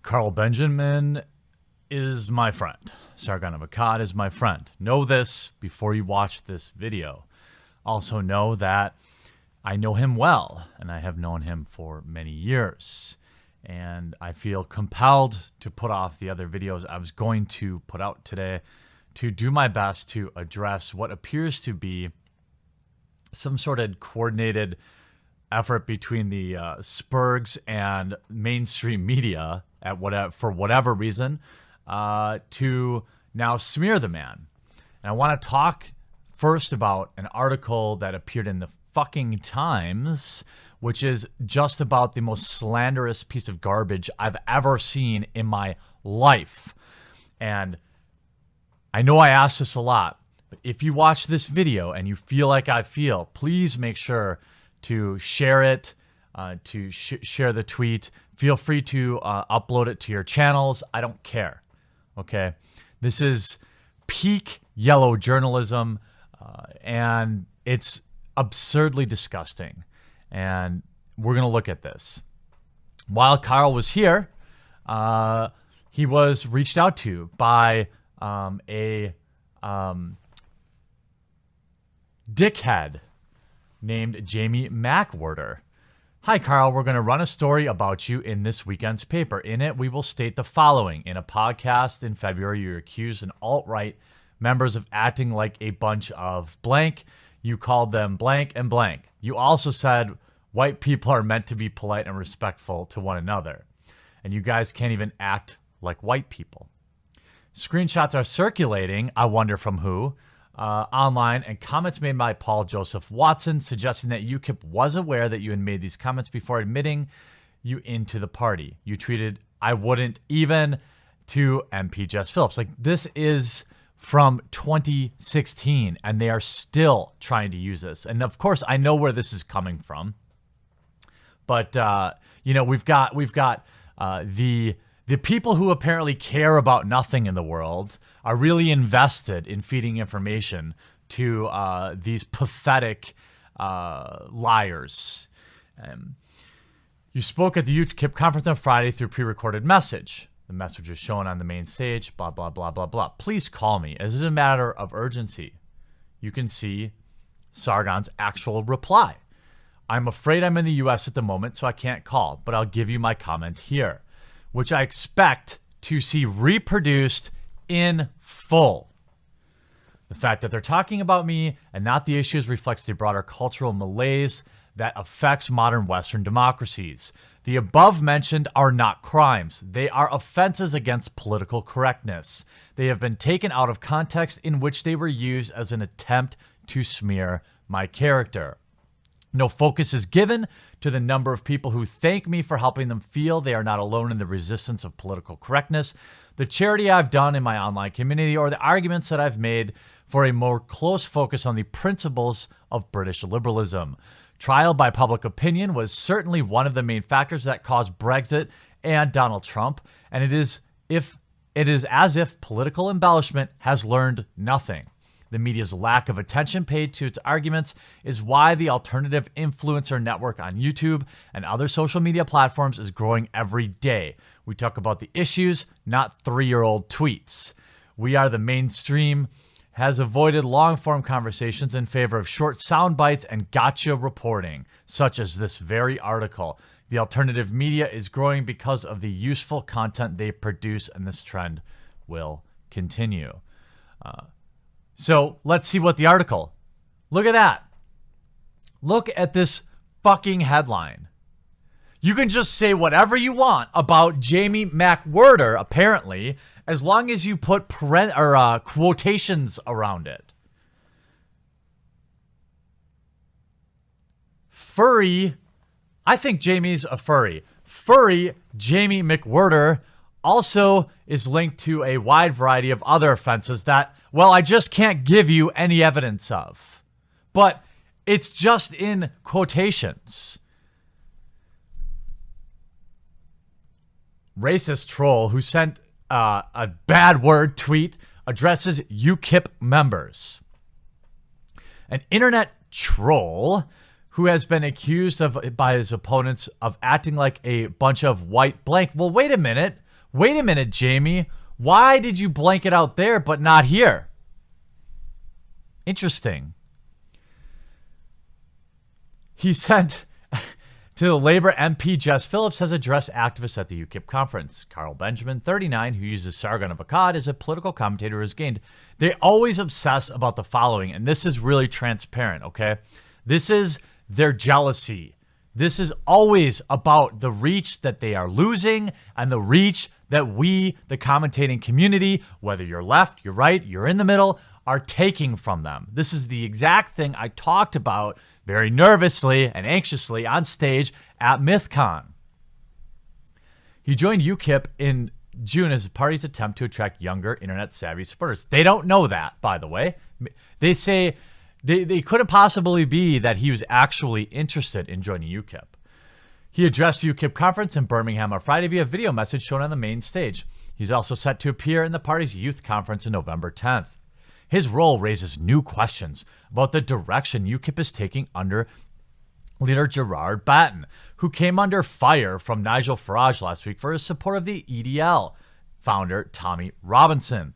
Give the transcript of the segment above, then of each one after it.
Carl Benjamin is my friend. Sargon of Akkad is my friend. Know this before you watch this video. Also know that I know him well, and I have known him for many years. And I feel compelled to put off the other videos I was going to put out today to do my best to address what appears to be some sort of coordinated effort between the Spurgs and mainstream media for whatever reason to now smear the man. And I want to talk first about an article that appeared in the fucking Times, which is just about the most slanderous piece of garbage I've ever seen in my life. And I know I ask this a lot, but if you watch this video and you feel like I feel, please make sure to share it, to share the tweet. Feel free to upload it to your channels. I don't care. Okay? This is peak yellow journalism, and it's absurdly disgusting. And we're going to look at this. While Carl was here, he was reached out to by a dickhead named Jamie McWhorter. Hi, Carl. We're going to run a story about you in this weekend's paper. In it, we will state the following. In a podcast in February, you accused an alt-right members of acting like a bunch of blank. You called them blank and blank. You also said white people are meant to be polite and respectful to one another. And you guys can't even act like white people. Screenshots are circulating, I wonder from who, online, and comments made by Paul Joseph Watson suggesting that UKIP was aware that you had made these comments before admitting you into the party. You tweeted, I wouldn't even, to MP Jess Phillips. Like, this is from 2016, and they are still trying to use this. And of course, I know where this is coming from. But, we've got the people who apparently care about nothing in the world are really invested in feeding information to these pathetic liars. You spoke at the UKIP conference on Friday through pre-recorded message. The message is shown on the main stage, blah, blah, blah, blah, blah. Please call me. As is a matter of urgency. You can see Sargon's actual reply. I'm afraid I'm in the U.S. at the moment, so I can't call, but I'll give you my comment here, which I expect to see reproduced in full. The fact that they're talking about me and not the issues reflects the broader cultural malaise that affects modern Western democracies. The above mentioned are not crimes. They are offenses against political correctness. They have been taken out of context in which they were used as an attempt to smear my character. No focus is given to the number of people who thank me for helping them feel they are not alone in the resistance of political correctness, the charity I've done in my online community, or the arguments that I've made for a more close focus on the principles of British liberalism. Trial by public opinion was certainly one of the main factors that caused Brexit and Donald Trump, and it is as if political embellishment has learned nothing. The media's lack of attention paid to its arguments is why the alternative influencer network on YouTube and other social media platforms is growing every day. We talk about the issues, not 3-year-old tweets. We Are the Mainstream has avoided long-form conversations in favor of short sound bites and gotcha reporting, such as this very article. The alternative media is growing because of the useful content they produce, and this trend will continue. So let's see what the article. Look at that. Look at this fucking headline. You can just say whatever you want about Jamie McWhorter, apparently, as long as you put quotations around it. Furry. I think Jamie's a furry. Furry Jamie McWhorter also is linked to a wide variety of other offenses that, well, I just can't give you any evidence of. But it's just in quotations. Racist troll who sent a bad word tweet addresses UKIP members. An internet troll who has been accused by his opponents of acting like a bunch of white blank. Well, wait a minute. Wait a minute, Jamie. Why did you blank it out there but not here? Interesting. He sent to the Labour MP Jess Phillips has addressed activists at the UKIP conference. Carl Benjamin, 39, who uses Sargon of Akkad as a political commentator, has gained. They always obsess about the following, and this is really transparent, okay? This is their jealousy. This is always about the reach that they are losing and the reach that we, the commentating community, whether you're left, you're right, you're in the middle, are taking from them. This is the exact thing I talked about very nervously and anxiously on stage at MythCon. He joined UKIP in June as the party's attempt to attract younger, internet-savvy supporters. They don't know that, by the way. They say they couldn't possibly be that he was actually interested in joining UKIP. He addressed the UKIP conference in Birmingham on Friday via video message shown on the main stage. He's also set to appear in the party's youth conference on November 10th. His role raises new questions about the direction UKIP is taking under leader Gerard Batten, who came under fire from Nigel Farage last week for his support of the EDL founder Tommy Robinson.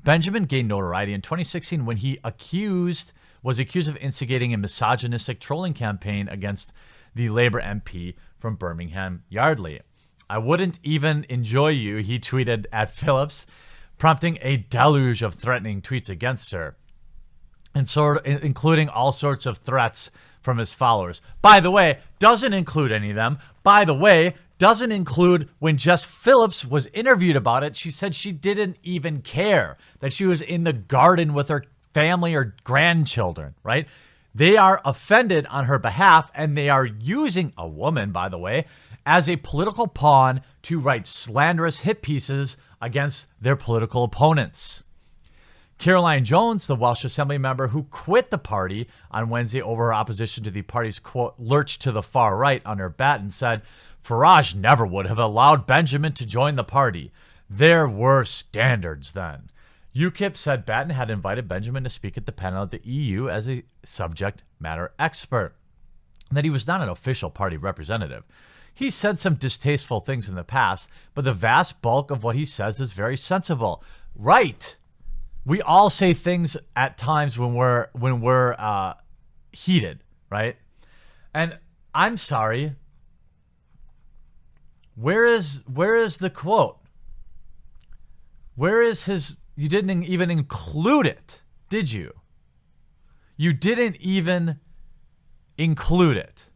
Benjamin gained notoriety in 2016 when he was accused of instigating a misogynistic trolling campaign against the Labour MP from Birmingham Yardley. "I wouldn't even enjoy you," he tweeted at Phillips, prompting a deluge of threatening tweets against her, including all sorts of threats from his followers. By the way, doesn't include any of them. By the way, doesn't include when Jess Phillips was interviewed about it, she said she didn't even care, that she was in the garden with her family or grandchildren, right? They are offended on her behalf, and they are using a woman, by the way, as a political pawn to write slanderous hit pieces against their political opponents. Caroline Jones, the Welsh Assembly member who quit the party on Wednesday over her opposition to the party's, quote, lurch to the far right under Batten, said, "Farage never would have allowed Benjamin to join the party. There were standards then." UKIP said Batten had invited Benjamin to speak at the panel at the EU as a subject matter expert, and that he was not an official party representative. He said some distasteful things in the past, but the vast bulk of what he says is very sensible. Right. We all say things at times when we're heated, right? And I'm sorry. Where is the quote? Where is his? You didn't even include it, did you? You didn't even include it.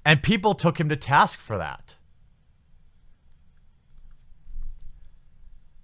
And people took him to task for that,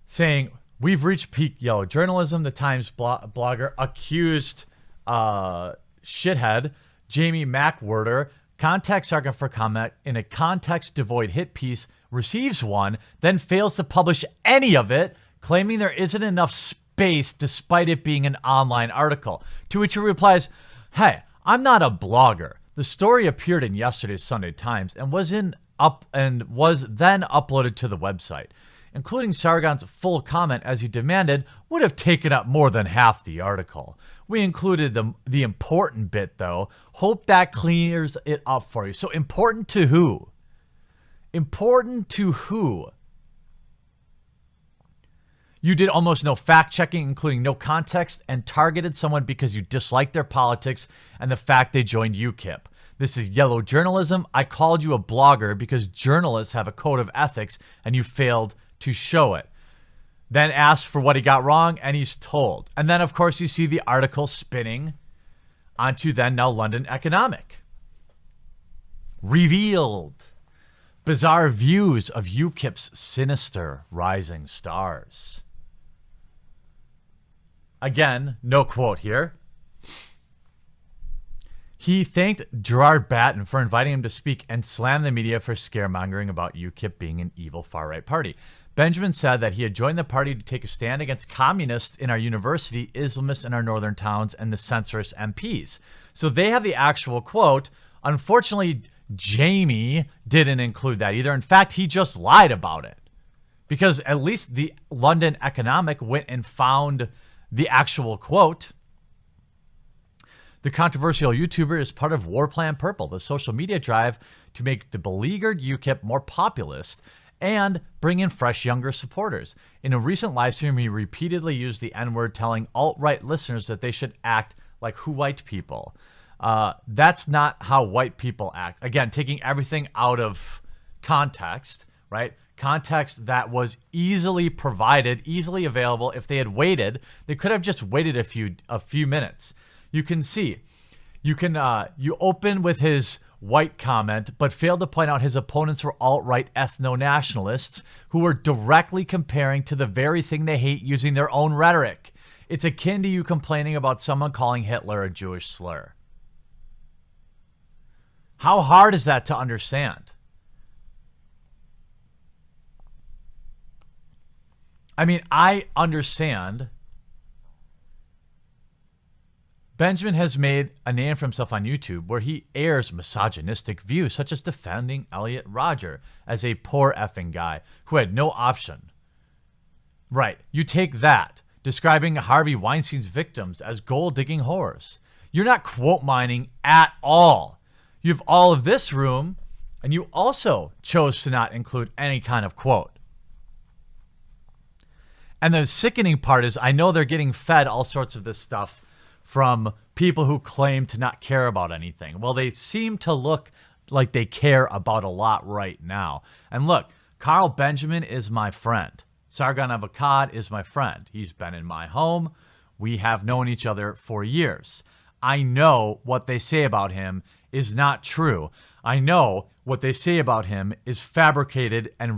saying, "We've reached peak yellow journalism." The Times blogger accused shithead Jamie McWhirter, contact Sargon for comment in a context-devoid hit piece, receives one, then fails to publish any of it, claiming there isn't enough space despite it being an online article. To which he replies, "Hey, I'm not a blogger. The story appeared in yesterday's Sunday Times and was then uploaded to the website. Including Sargon's full comment as he demanded would have taken up more than half the article. We included the important bit, though. Hope that clears it up for you." So important to who? Important to who? You did almost no fact-checking, including no context, and targeted someone because you disliked their politics and the fact they joined UKIP. This is yellow journalism. I called you a blogger because journalists have a code of ethics, and you failed to show it. Then asked for what he got wrong, and he's told. And then, of course, you see the article spinning onto then now London Economic. Revealed. Bizarre views of UKIP's sinister rising stars. Again, no quote here. He thanked Gerard Batten for inviting him to speak and slammed the media for scaremongering about UKIP being an evil far-right party. Benjamin said that he had joined the party to take a stand against communists in our university, Islamists in our northern towns, and the censorious MPs. So they have the actual quote. Unfortunately, Jamie didn't include that either. In fact, he just lied about it, because at least the London Economic went and found the actual quote. The controversial YouTuber is part of War Plan Purple, the social media drive to make the beleaguered UKIP more populist and bring in fresh, younger supporters. In a recent live stream, he repeatedly used the N-word, telling alt-right listeners that they should act like who white people. That's not how white people act. Again, taking everything out of context, right? Context that was easily provided, easily available. If they had waited, they could have just waited a few minutes. You can see, you open with his white comment, but failed to point out his opponents were alt-right ethno-nationalists who were directly comparing to the very thing they hate using their own rhetoric. It's akin to you complaining about someone calling Hitler a Jewish slur. How hard is that to understand? I mean, I understand. Benjamin has made a name for himself on YouTube where he airs misogynistic views, such as defending Elliot Rodger as a poor effing guy who had no option. Right, you take that, describing Harvey Weinstein's victims as gold-digging whores. You're not quote mining at all. You have all of this room, and you also chose to not include any kind of quote. And the sickening part is I know they're getting fed all sorts of this stuff from people who claim to not care about anything. Well, they seem to look like they care about a lot right now. And look, Carl Benjamin is my friend. Sargon of Akkad is my friend. He's been in my home. We have known each other for years. I know what they say about him is not true. I know what they say about him is fabricated and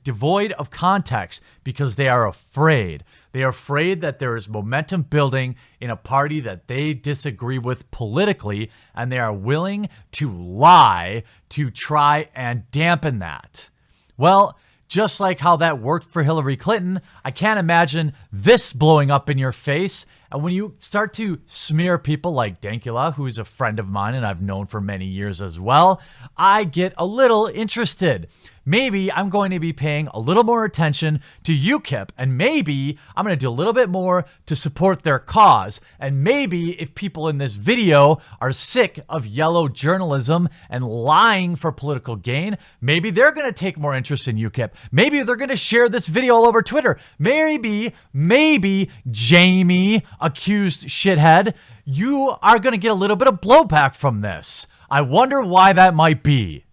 devoid of context because they are afraid. They are afraid that there is momentum building in a party that they disagree with politically, and they are willing to lie to try and dampen that. Well, just like how that worked for Hillary Clinton, I can't imagine this blowing up in your face. And when you start to smear people like Dankula, who is a friend of mine and I've known for many years as well, I get a little interested. Maybe I'm going to be paying a little more attention to UKIP, and maybe I'm going to do a little bit more to support their cause. And maybe if people in this video are sick of yellow journalism and lying for political gain, maybe they're going to take more interest in UKIP. Maybe they're going to share this video all over Twitter. Maybe Jamie, accused shithead, you are going to get a little bit of blowback from this. I wonder why that might be.